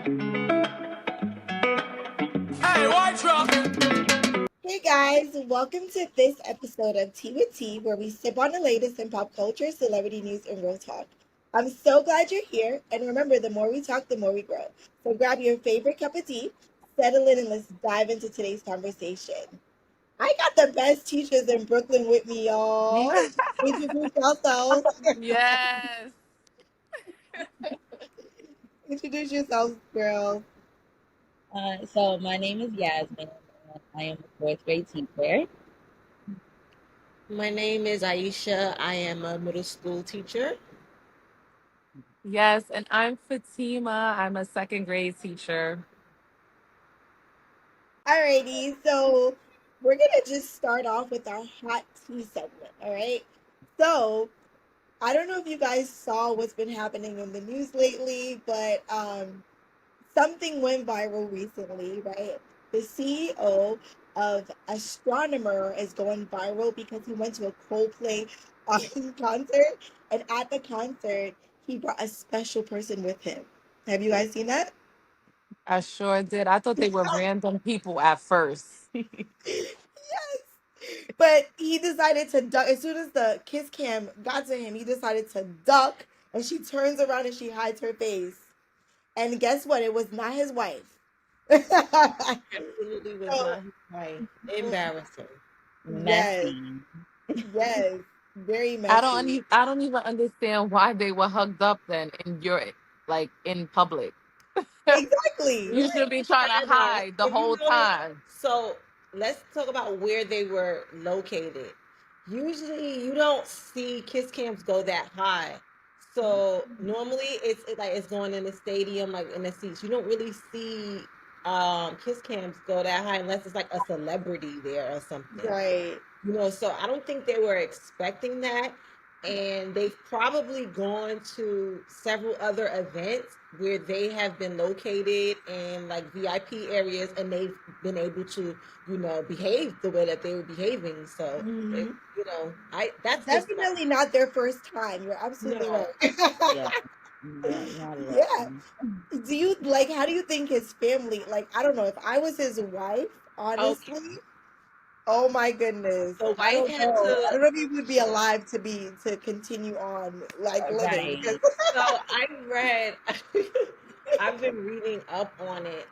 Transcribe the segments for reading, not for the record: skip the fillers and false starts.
Hey, watch out! Hey guys, welcome to this episode of Tea with Tea, where we sip on the latest in pop culture, celebrity news, and real talk. I'm so glad you're here, and remember, the more we talk, the more we grow. So grab your favorite cup of tea, settle in, and let's dive into today's conversation. I got the best teachers in Brooklyn with me, y'all. Introduce yourselves. Yes. Introduce yourselves, girls. So my name is Yasmin, and I am a fourth grade teacher. My name is Aisha. I am a middle school teacher. Yes. And I'm Fatima. I'm a second grade teacher. Alrighty, so we're gonna just start off with our hot tea segment, all right? So I don't know if you guys saw what's been happening in the news lately, but something went viral recently, right? The CEO of Astronomer is going viral because he went to a Coldplay concert, and at the concert, he brought a special person with him. Have you guys seen that? I sure did. I thought they were random people at first. Yes. But he decided to duck as soon as the kiss cam got to him. He decided to duck, and she turns around and she hides her face. And guess what? It was not his wife. Absolutely was So, not his wife. Embarrassing. yes, Messy. yes, very messy. I don't even understand why they were hugged up then in public. Exactly. You should be trying to However, hide the if you whole know, time. so let's talk about where they were located. Usually, you don't see kiss cams go that high. So normally, like it's going in the stadium, like in the seats. You don't really see kiss cams go that high unless it's like a celebrity there or something. Right. So I don't think they were expecting that. And they've probably gone to several other events where they have been located in like VIP areas and they've been able to, behave the way that they were behaving. So, Mhm. that's just Definitely not their first time. You're absolutely no. right. Yeah, not at Yeah. all. Do you like, how do you think his family, like, I don't know, if I was his wife, Okay. honestly, oh my goodness. The I wife don't had know. I to, don't know if he would be alive to continue on like living because Right. so I read, I've been reading up on it.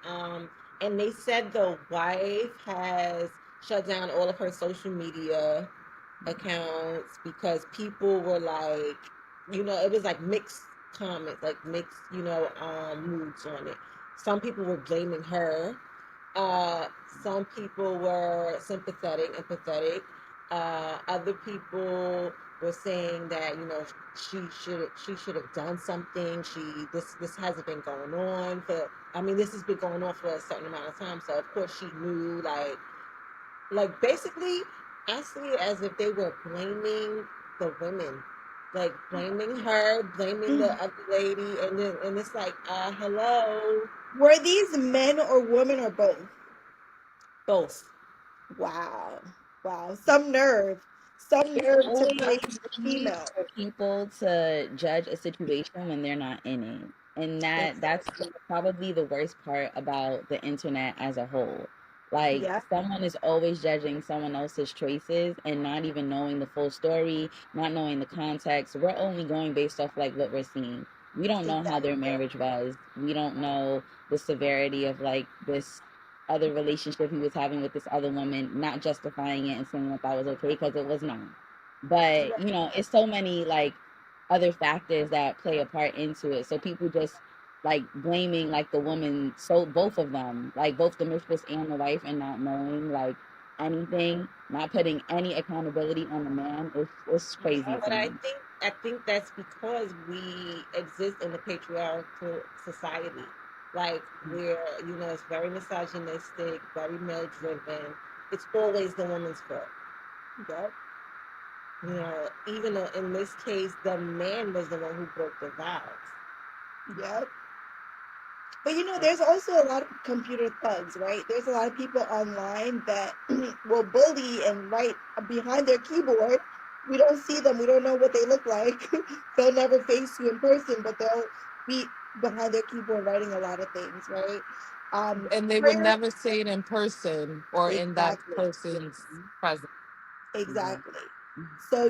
And they said the wife has shut down all of her social media accounts because people were like, it was like mixed comments, like mixed, moods on it. Some people were blaming her. Uh, some people were sympathetic, empathetic. Other people were saying that she should have done something. This hasn't been going on for. I mean, this has been going on for a certain amount of time. So of course she knew, like basically, I see it as if they were blaming the women, like blaming her, blaming the other lady, and it's like, hello, were these men or women or both? both. Wow. Wow. Some nerve. Some It's nerve to always blame the easy female. for people to judge a situation when they're not in it. And that's Exactly. probably the worst part about the internet as a whole. Like Yeah. someone is always judging someone else's choices and not even knowing the full story, not knowing the context. We're only going based off like what we're seeing. We don't know how their Exactly. marriage was. We don't know the severity of like this other relationship he was having with this other woman, not justifying it and saying that that was okay because it was not. But it's so many like other factors that play a part into it. So people just like blaming like the woman, so both of them, like both the mistress and the wife, and not knowing like anything, not putting any accountability on the man. It's crazy But to me. I think that's because we exist in a patriarchal society, like where it's very misogynistic, very male driven. It's always the woman's fault. Yep. Even though in this case the man was the one who broke the vows. Yep. But there's also a lot of computer thugs, right? There's a lot of people online that will bully and write behind their keyboard. We don't see them. We don't know what they look like. They'll never face you in person, but they'll be behind their keyboard writing a lot of things, right? And they would Prayer, never say it in person or in that exactly. person's presence. Yeah. Exactly. So,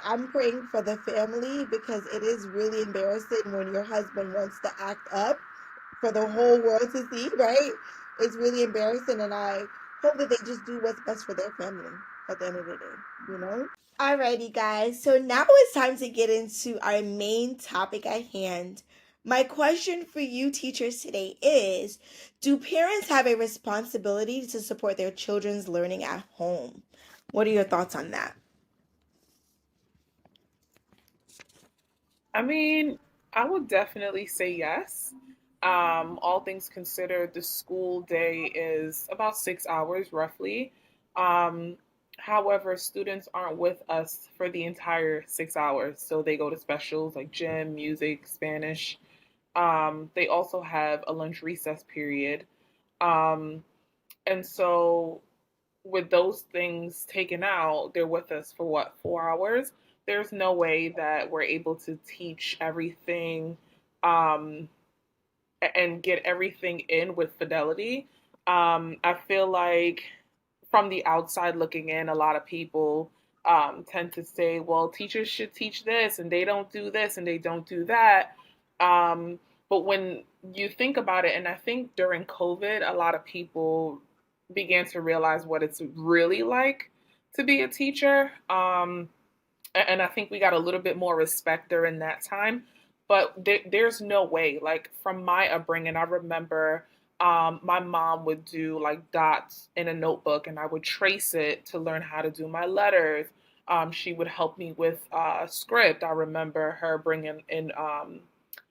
I'm praying for the family because it is really embarrassing when your husband wants to act up for the whole world to see, right? It's really embarrassing, and I hope that they just do what's best for their family at the end of the day, you know? Alrighty, guys. So now it's time to get into our main topic at hand. My question for you teachers today is, do parents have a responsibility to support their children's learning at home? What are your thoughts on that? I mean, I would definitely say yes. All things considered, the school day is about 6 hours roughly. Um, However, students aren't with us for the entire 6 hours. So they go to specials like gym, music, Spanish. They also have a lunch recess period. Um, and so with those things taken out, they're with us for what, 4 hours? There's no way that we're able to teach everything um, and get everything in with fidelity. I feel like from the outside looking in, a lot of people tend to say, well, teachers should teach this and they don't do this and they don't do that. Um, but when you think about it, and I think during COVID, a lot of people began to realize what it's really like to be a teacher. And I think we got a little bit more respect during that time. But there's no way, like from my upbringing, I remember my mom would do like dots in a notebook and I would trace it to learn how to do my letters. She would help me with script. I remember her bringing in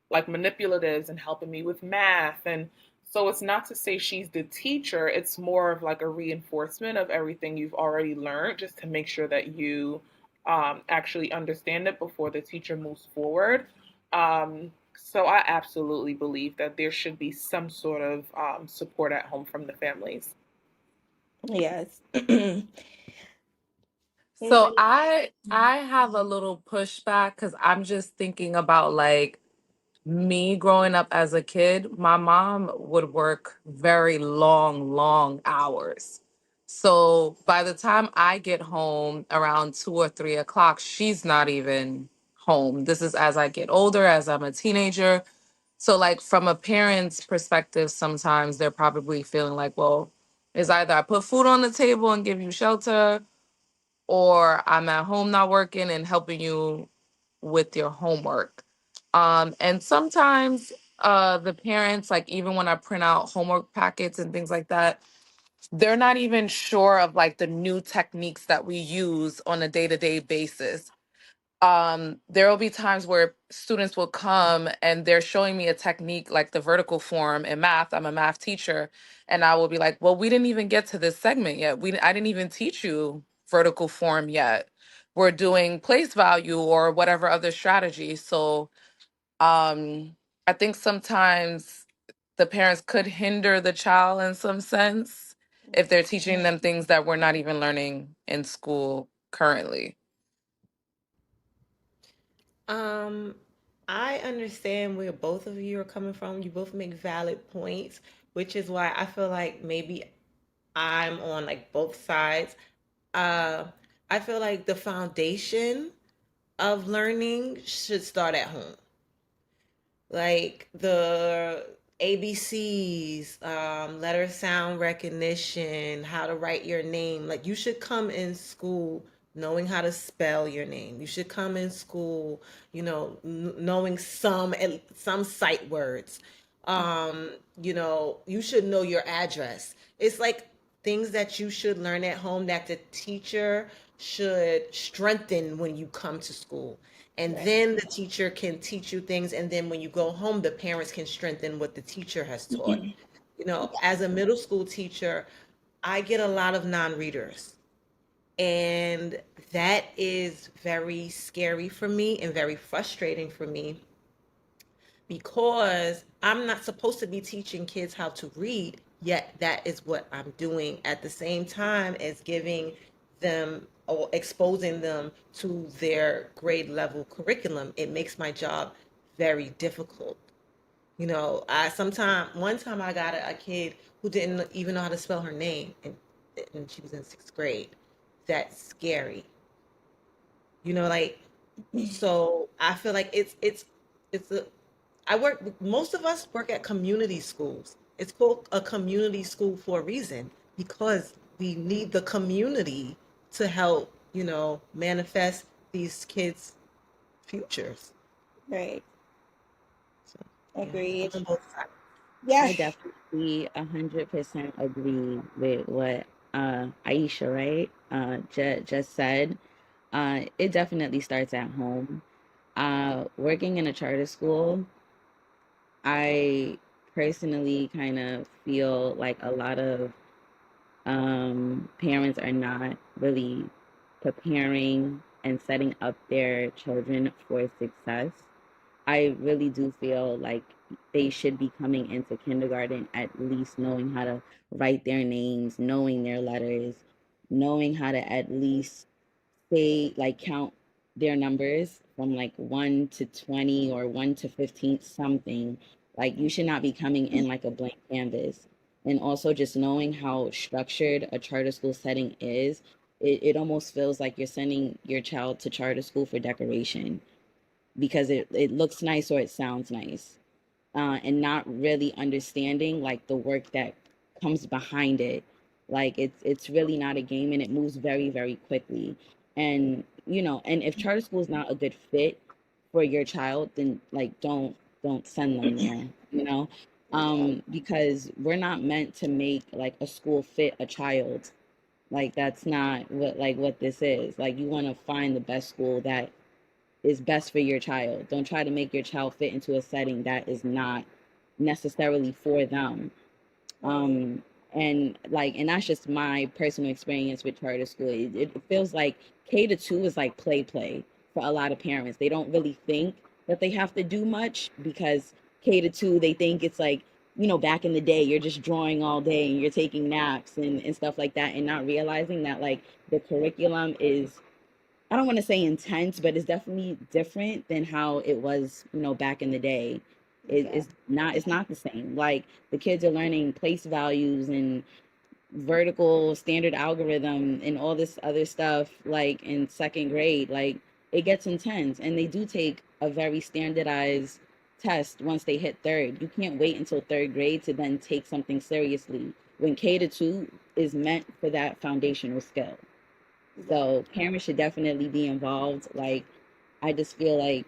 like manipulatives and helping me with math. And so it's not to say she's the teacher, it's more of like a reinforcement of everything you've already learned just to make sure that you actually understand it before the teacher moves forward. So I absolutely believe that there should be some sort of support at home from the families. Yes. So Anybody? I have a little pushback because I'm just thinking about like me growing up as a kid. My mom would work very long hours. So by the time I get home around 2 or 3 o'clock, she's not even home. This is as I get older, as I'm a teenager. So like from a parent's perspective, sometimes they're probably feeling like, well, it's either I put food on the table and give you shelter, or I'm at home not working and helping you with your homework. And sometimes the parents, like even when I print out homework packets and things like that, they're not even sure of like the new techniques that we use on a day-to-day basis. There will be times where students will come and they're showing me a technique like the vertical form in math. I'm a math teacher, and I will be like, well, we didn't even get to this segment yet. I didn't even teach you vertical form yet. We're doing place value or whatever other strategy. So I think sometimes the parents could hinder the child in some sense if they're teaching them things that we're not even learning in school currently. Um, I understand where both of you are coming from. You both make valid points, which is why I feel like maybe I'm on like both sides. Uh, I feel like the foundation of learning should start at home, like the ABCs, letter sound recognition, how to write your name. Like you should come in school knowing how to spell your name. You should come in school, knowing some sight words. You should know your address. It's like things that you should learn at home that the teacher should strengthen when you come to school. And Right. then the teacher can teach you things. And then when you go home, the parents can strengthen what the teacher has taught. As a middle school teacher, I get a lot of non readers. And that is very scary for me and very frustrating for me because I'm not supposed to be teaching kids how to read, yet that is what I'm doing at the same time as giving them or exposing them to their grade level curriculum. It makes my job very difficult. One time I got a kid who didn't even know how to spell her name, and she was in sixth grade. That's scary. Like, so I feel like it's a I work most of us work at community schools. It's called a community school for a reason, because we need the community to help, manifest these kids' futures. Right. So yeah, I'm Agreed. on both sides. Yeah. I definitely 100% agree with what Aisha, right, just said. It definitely starts at home. Working in a charter school, I personally kind of feel like a lot of parents are not really preparing and setting up their children for success. I really do feel like they should be coming into kindergarten at least knowing how to write their names, knowing their letters, knowing how to at least say, like, count their numbers from like 1 to 20 or 1 to 15, something. Like, you should not be coming in like a blank canvas. And also just knowing how structured a charter school setting is, it almost feels like you're sending your child to charter school for decoration because it looks nice or it sounds nice, and not really understanding like the work that comes behind it. Like, it's really not a game, and it moves very very quickly. And and if charter school is not a good fit for your child, then like don't send them there. Yeah. Because we're not meant to make like a school fit a child. Like, that's not what this is. Like, you want to find the best school that is best for your child. Don't try to make your child fit into a setting that is not necessarily for them. Right. And that's just my personal experience with charter school. It feels like K-2 is like play for a lot of parents. They don't really think that they have to do much, because K-2, they think it's like, back in the day, you're just drawing all day and you're taking naps and stuff like that, and not realizing that like the curriculum is, I don't want to say intense, but it's definitely different than how it was, back in the day. Yeah. It's not the same. Like, the kids are learning place values and vertical standard algorithm and all this other stuff like in second grade. Like, it gets intense, and they do take a very standardized test once they hit third. You can't wait until third grade to then take something seriously when K-2 is meant for that foundational skill. Yeah. So parents should definitely be involved. Like, I just feel like,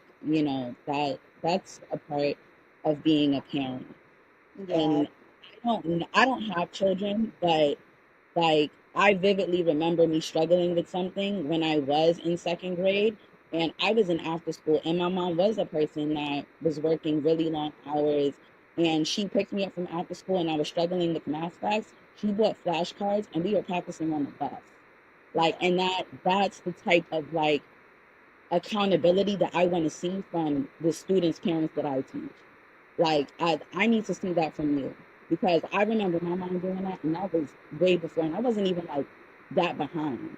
that's a part of being a parent. Yeah. And I don't have children, but like, I vividly remember me struggling with something when I was in second grade, and I was in after school, and my mom was a person that was working really long hours, and she picked me up from after school, and I was struggling with math facts. She bought flashcards, and we were practicing on the bus. Like, Yeah. and that's the type of like accountability that I want to see from the students' parents that I teach. Like, I need to see that from you, because I remember my mom doing that, and that was way before, and I wasn't even like that behind.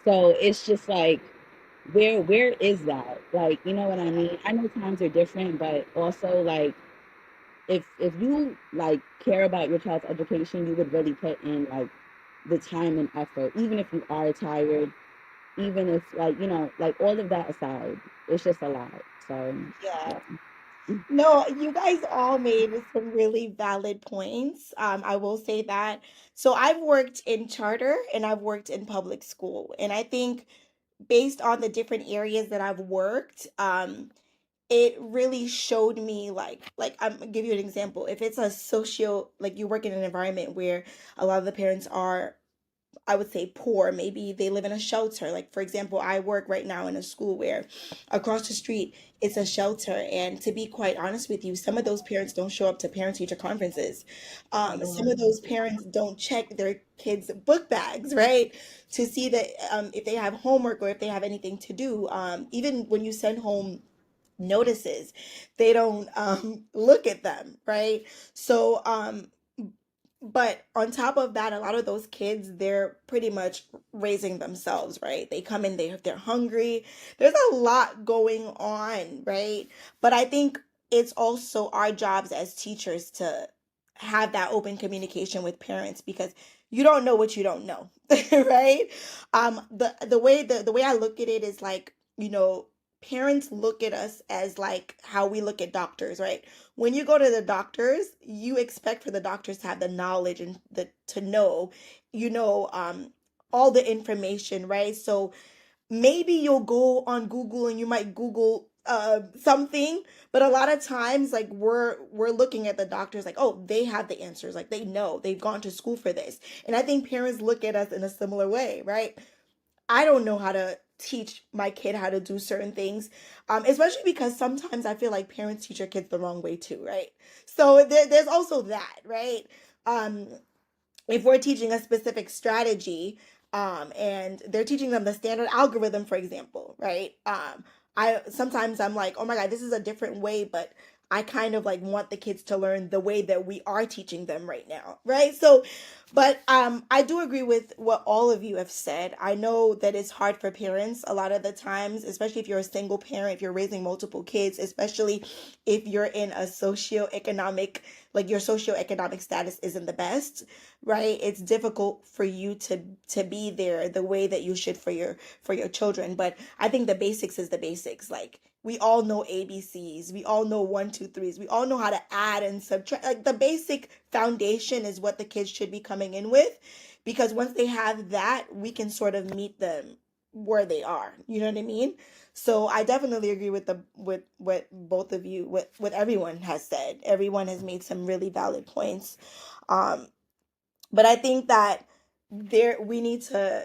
So it's just like, where is that? Like, you know what I mean? I know times are different, but also like, if you like care about your child's education, you would really put in like the time and effort, even if you are tired, even if like, like, all of that aside, it's just a lot. So Yeah. yeah. No, you guys all made some really valid points. I will say that. So I've worked in charter and I've worked in public school, and I think based on the different areas that I've worked, it really showed me like I'm gonna give you an example. If it's a socio like you work in an environment where a lot of the parents are, I would say, poor. Maybe they live in a shelter. Like, for example, I work right now in a school where across the street it's a shelter. And to be quite honest with you, some of those parents don't show up to parent teacher conferences. Some of those parents don't check their kids' book bags, right? To see that if they have homework or if they have anything to do. Even when you send home notices, they don't look at them, right? So but on top of that, a lot of those kids, they're pretty much raising themselves, right? They come in, they're hungry. There's a lot going on, right? But I think it's also our jobs as teachers to have that open communication with parents, because you don't know what you don't know, right? The way I look at it is like, parents look at us as like how we look at doctors, right? When you go to the doctors, you expect for the doctors to have the knowledge and the to know, you know, um, all the information, right? So maybe you'll go on Google and you might Google something, but a lot of times like we're looking at the doctors like, oh, they have the answers, like they know, they've gone to school for this. And I think parents look at us in a similar way, right? I don't know how to teach my kid how to do certain things, especially because sometimes I feel like parents teach their kids the wrong way too, right? So there's also that, right? um if we're teaching a specific strategy, and they're teaching them the standard algorithm, for example, right? I sometimes I'm like, oh my god, this is a different way, but I kind of like want the kids to learn the way that we are teaching them right now, right? So but I do agree with what all of you have said. I know that it's hard for parents a lot of the times, especially if you're a single parent, if you're raising multiple kids, especially if you're in a socioeconomic, like your socioeconomic status isn't the best, right? It's difficult for you to be there the way that you should for your children. But I think the basics is the basics. Like we all know ABCs, we all know one, two, threes, we all know how to add and subtract. Like the basic foundation is what the kids should be coming in with, because once they have that, we can sort of meet them where they are. You know what I mean? So I definitely agree with the with what both of you, what everyone has said. Everyone has made some really valid points. Um, but I think that there we need to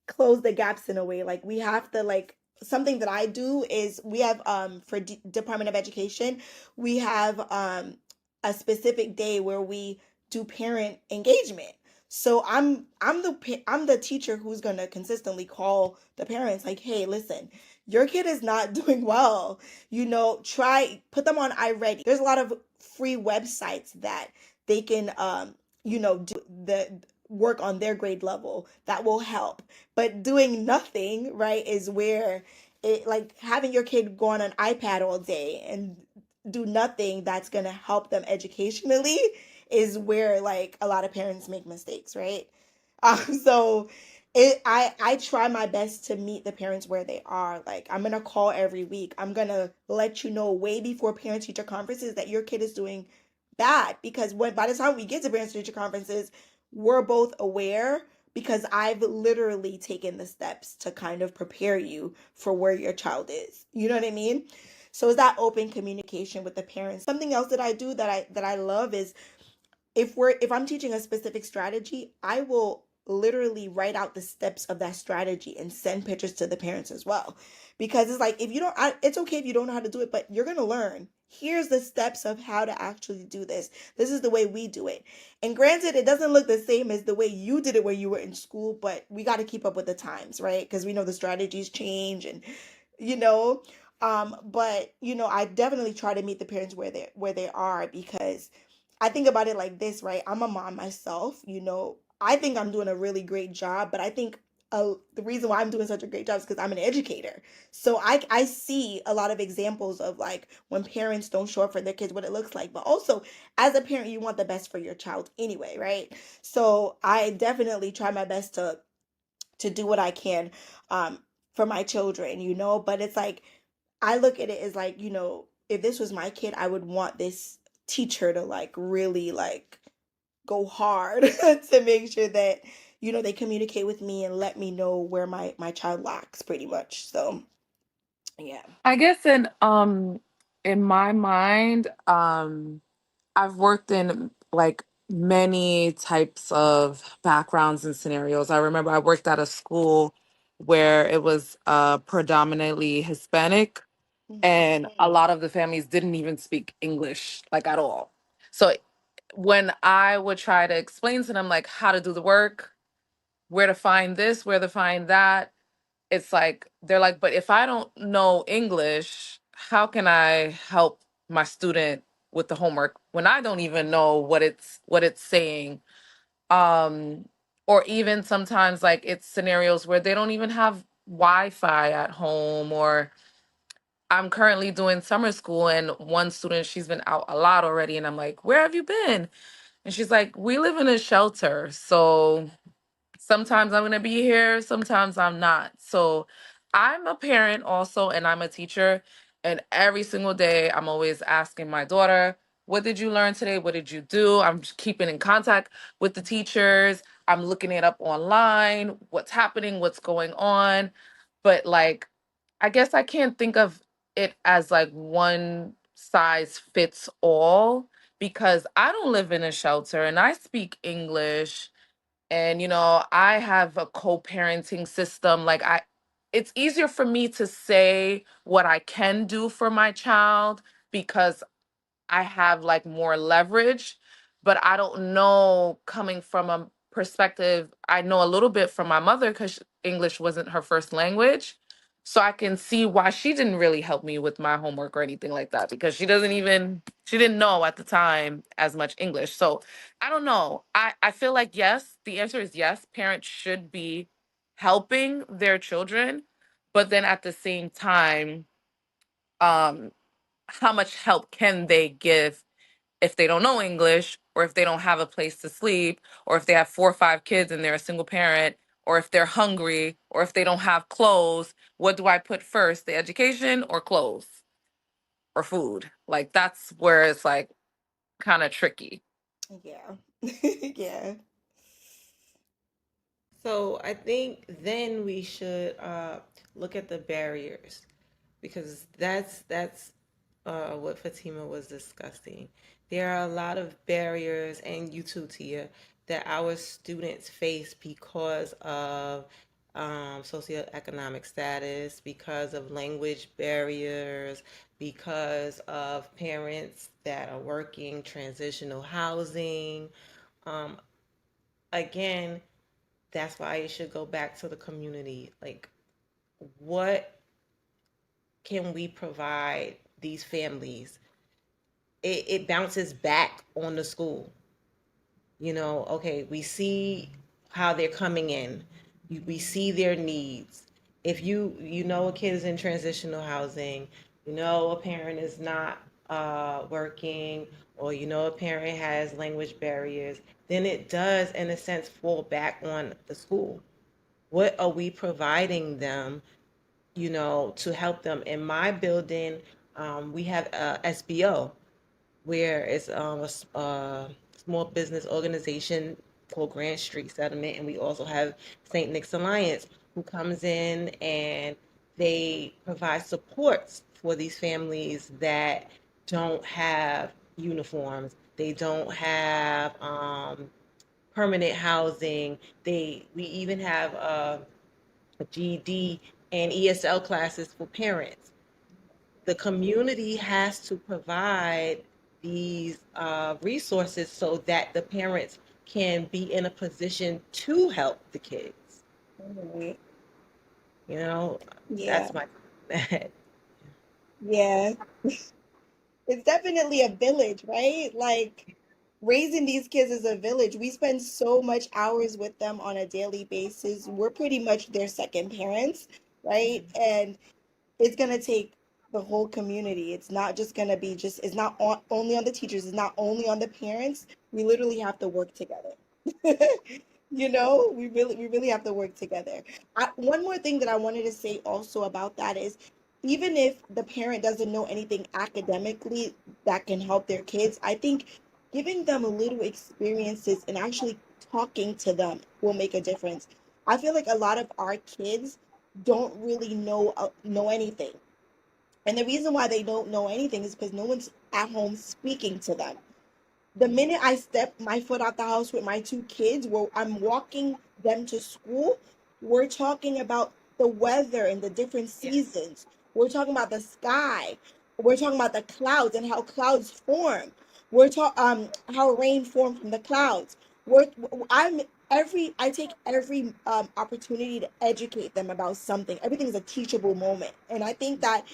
close the gaps in a way. Like we have to like something that I do is we have for Department of Education, we have a specific day where we do parent engagement. So I'm the teacher who's going to consistently call the parents like, "Hey, listen, your kid is not doing well. Try put them on iReady." There's a lot of free websites that they can do the work on their grade level that will help. But doing nothing, right, is where it like having your kid go on an iPad all day and do nothing that's going to help them educationally is where like a lot of parents make mistakes, right? So I try my best to meet the parents where they are. Like I'm gonna call every week. I'm gonna let you know way before parent teacher conferences that your kid is doing bad, because when by the time we get to parent teacher conferences, we're both aware, because I've literally taken the steps to kind of prepare you for where your child is. You know what I mean? So is that open communication with the parents. Something else that I do that I love is if I'm teaching a specific strategy, I will literally write out the steps of that strategy and send pictures to the parents as well. Because it's like if you don't it's okay if you don't know how to do it, but you're going to learn. Here's the steps of how to actually do this. This is the way we do it. And granted, it doesn't look the same as the way you did it when you were in school, but we got to keep up with the times, right? Because we know the strategies change and you know but I definitely try to meet the parents where they are, because I think about it like this, right? I'm a mom myself. I think I'm doing a really great job, but I think the reason why I'm doing such a great job is because I'm an educator. So I see a lot of examples of like when parents don't show up for their kids, what it looks like. But also, as a parent, you want the best for your child anyway, right? So I definitely try my best to do what I can um, for my children, But it's like I look at it as like, if this was my kid, I would want this teacher to like really like go hard to make sure that, they communicate with me and let me know where my child lacks pretty much. So, yeah. I guess in my mind, I've worked in like many types of backgrounds and scenarios. I remember I worked at a school where it was predominantly Hispanic, Mhm. and a lot of the families didn't even speak English like at all. So when I would try to explain to them like how to do the work, where to find this, where to find that, it's like they're like, but if I don't know English, how can I help my student with the homework when I don't even know what it's saying? Um, or even sometimes like it's scenarios where they don't even have Wi-Fi at home, or I'm currently doing summer school, and one student, she's been out a lot already, and I'm like, "Where have you been?" And she's like, "We live in a shelter, so sometimes I'm going to be here, sometimes I'm not." So I'm a parent also, and I'm a teacher. And every single day, I'm always asking my daughter, "What did you learn today? What did you do?" I'm just keeping in contact with the teachers. I'm looking it up online, what's happening, what's going on. But like, I guess I can't think of it as like one size fits all because I don't live in a shelter and I speak English, and I have a co-parenting system. Like, it's easier for me to say what I can do for my child because I have like more leverage. But I don't know, coming from a perspective, I know a little bit from my mother because English wasn't her first language. So I can see why she didn't really help me with my homework or anything like that, because she didn't know at the time as much English. So I don't know. I feel like, yes, the answer is yes. Parents should be helping their children, but then at the same time, um, how much help can they give if they don't know English, or if they don't have a place to sleep, or if they have 4 or 5 kids and they're a single parent, or if they're hungry, or if they don't have clothes? What do I put first, the education or clothes or food? Like, that's where it's like kind of tricky. Yeah. Yeah. So I think then we should look at the barriers, because that's what Fatima was discussing. There are a lot of barriers, and you too, Tia, that our students face because of socioeconomic status, because of language barriers, because of parents that are working transitional housing. Um, Again, that's why it should go back to the community. Like, what can we provide these families? It bounces back on the school. Okay, we see how they're coming in. We see their needs. If you know a kid is in transitional housing, a parent is not working, or a parent has language barriers, then it does, in a sense, fall back on the school. What are we providing them, to help them? In my building, we have a SBO, where it's a small business organization called Grant Street Settlement, and we also have St. Nick's Alliance, who comes in and they provide supports for these families that don't have uniforms, they don't have permanent housing. We even have GED and ESL classes for parents. The community has to provide these resources so that the parents can be in a position to help the kids. Mhm. You know, Yeah. that's my Yeah. It's definitely a village, right? Like, raising these kids is a village. We spend so much hours with them on a daily basis. We're pretty much their second parents, right? And it's going to take the whole community. It's not just going to be just, it's not only on the teachers, it's not only on the parents. We literally have to work together. We really have to work together. One more thing that I wanted to say also about that is, even if the parent doesn't know anything academically that can help their kids, I think giving them a little experiences and actually talking to them will make a difference. I feel like a lot of our kids don't really know anything. And the reason why they don't know anything is because no one's at home speaking to them. The minute I step my foot out the house with my 2 kids, where I'm walking them to school, we're talking about the weather and the different seasons. We're talking about the sky. We're talking about the clouds and how clouds form. We're talking how rain forms from the clouds. We're I'm every I take every opportunity to educate them about something. Everything is a teachable moment, and I think that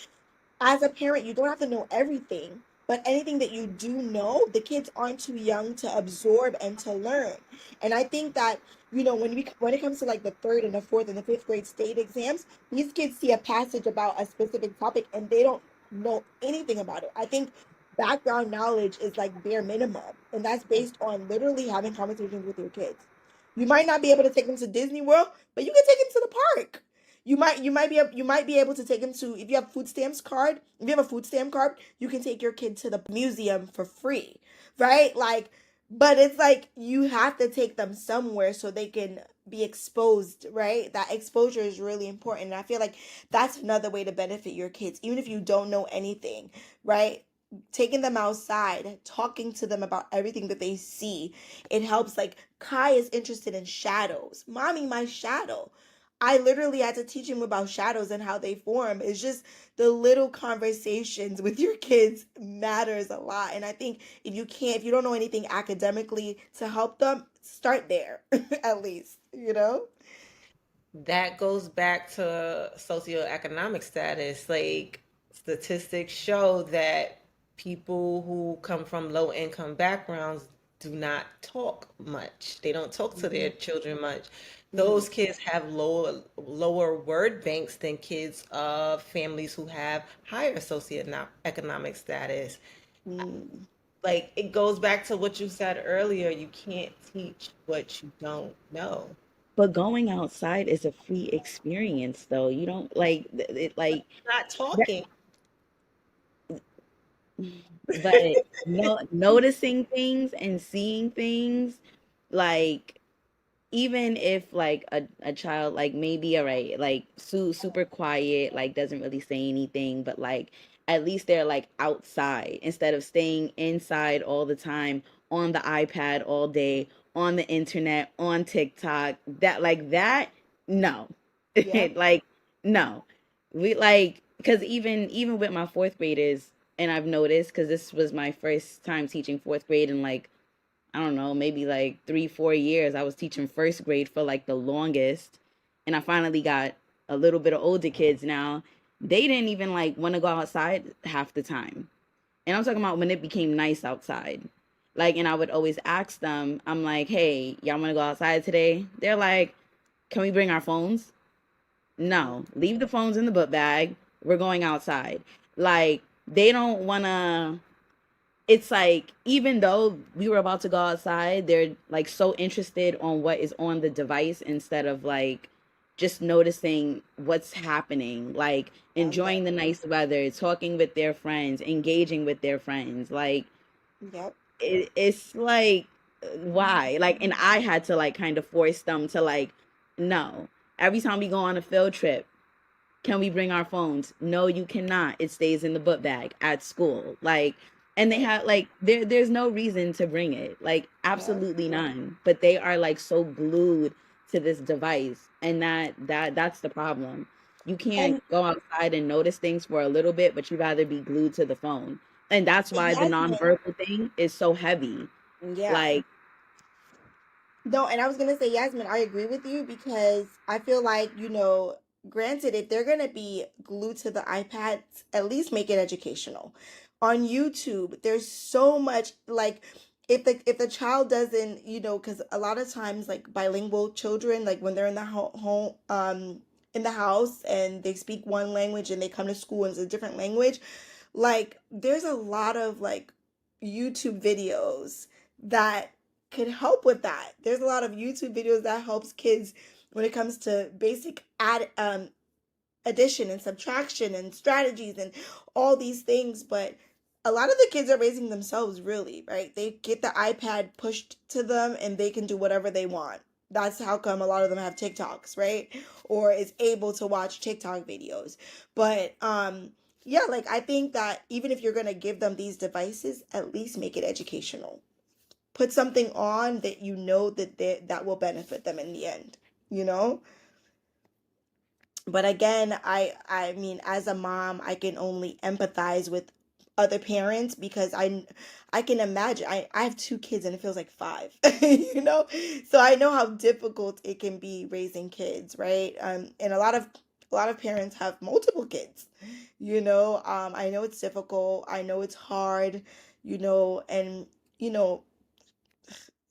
as a parent, you don't have to know everything, but anything that you do know, the kids aren't too young to absorb and to learn. And I think that, when it comes to like the third and the fourth and the fifth grade state exams, these kids see a passage about a specific topic and they don't know anything about it. I think background knowledge is like bare minimum, and that's based on literally having conversations with your kids. You might not be able to take them to Disney World, but you can take them to the park. You might be able to take them to, if you have food stamps card, if you have a food stamp card, you can take your kid to the museum for free, right? Like, but it's like you have to take them somewhere so they can be exposed, right? That exposure is really important. And I feel like that's another way to benefit your kids, even if you don't know anything, right? Taking them outside, talking to them about everything that they see. It helps. Like Kai is interested in shadows. Mommy, my shadow. I literally had to teach him about shadows and how they form. It's just the little conversations with your kids matters a lot. And I think if you don't know anything academically to help them, start there at least, you know? That goes back to socioeconomic status. Like statistics show that people who come from low income backgrounds do not talk much. They don't talk to their Mhm. children much. Mhm. Those kids have lower word banks than kids of families who have higher socioeconomic status. Mm. Like it goes back to what you said earlier. You can't teach what you don't know. But going outside is a free experience, though. You don't like it, like Not that, talking. but no, noticing things and seeing things, like even if like a child like maybe all right like super quiet like doesn't really say anything but like at least they're like outside instead of staying inside all the time on the iPad all day on the internet on TikTok that like that no Yep. like no we like because even with my fourth graders and I've noticed because this was my first time teaching fourth grade in like I don't know, maybe like 3, 4 years. I was teaching first grade for like the longest. And I finally got a little bit of older kids now. They didn't even like want to go outside half the time. And I'm talking about when it became nice outside. Like, and I would always ask them, I'm like, hey, y'all want to go outside today? They're like, can we bring our phones? No, leave the phones in the book bag. We're going outside. Like, they don't want to it's like even though we were about to go outside, they're like so interested on what is on the device instead of like just noticing what's happening, like Okay. enjoying the nice weather, talking with their friends, engaging with their friends. Like Yep. it's like why? Like and I had to like kind of force them to like no. Every time we go on a field trip, can we bring our phones? No, you cannot. It stays in the book bag at school. Like, and they Yep. have like there's no reason to bring it. Like, Yep. absolutely none. But they are like so glued to this device, and that's the problem. You can't And go outside and notice things for a little bit, but you rather be glued to the phone. And that's why the Yasmin, nonverbal thing is so heavy. yeah. Like, No, and I was gonna say, Yasmin, I agree with you because I feel like, granted, if they're gonna be glued to the iPads, at least make it educational. On YouTube, there's so much like if the child doesn't, because a lot of times like bilingual children, like when they're in the home in the house and they speak one language and they come to school and it's a different language, like there's a lot of like YouTube videos that could help with that. There's a lot of YouTube videos that helps kids when it comes to basic addition and subtraction and strategies and all these things. But a lot of the kids are raising themselves, really, right? They get the iPad pushed to them and they can do whatever they want. That's how come a lot of them have TikToks, right? Or is able to watch TikTok videos. But yeah, like I think that even if you're going to give them these devices, at least make it educational. Put something on that that will benefit them in the end, you know? But again, I mean, as a mom, I can only empathize with other parents because I can imagine I have two kids and it feels like five, so I know how difficult it can be raising kids, right? And a lot of parents have multiple kids, I know it's difficult, I know it's hard, and you know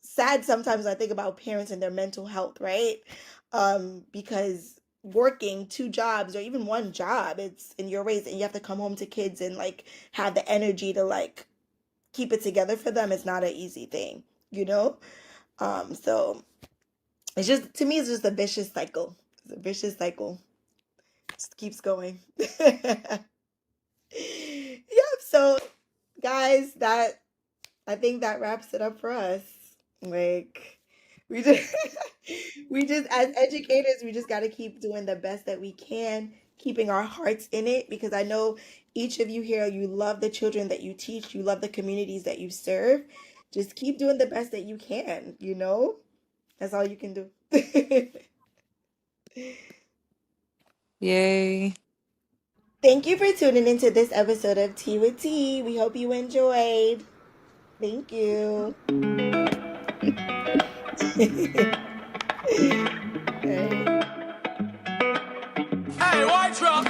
sad sometimes when I think about parents and their mental health, right? Because working two jobs or even one job, it's in your ways, and you have to come home to kids and like have the energy to like keep it together for them. It's not an easy thing, you know. So it's just, to me, it's just a vicious cycle. It's a vicious cycle. It just keeps going. Yep. So guys, that, I think that wraps it up for us. Like, we just we just, as educators, we just got to keep doing the best that we can, keeping our hearts in it, because I know each of you here, you love the children that you teach, you love the communities that you serve. Just keep doing the best that you can, you know? That's all you can do. Yay. Thank you for tuning into this episode of Tea with Tea. We hope you enjoyed. Thank you. All right. Hey, white truck.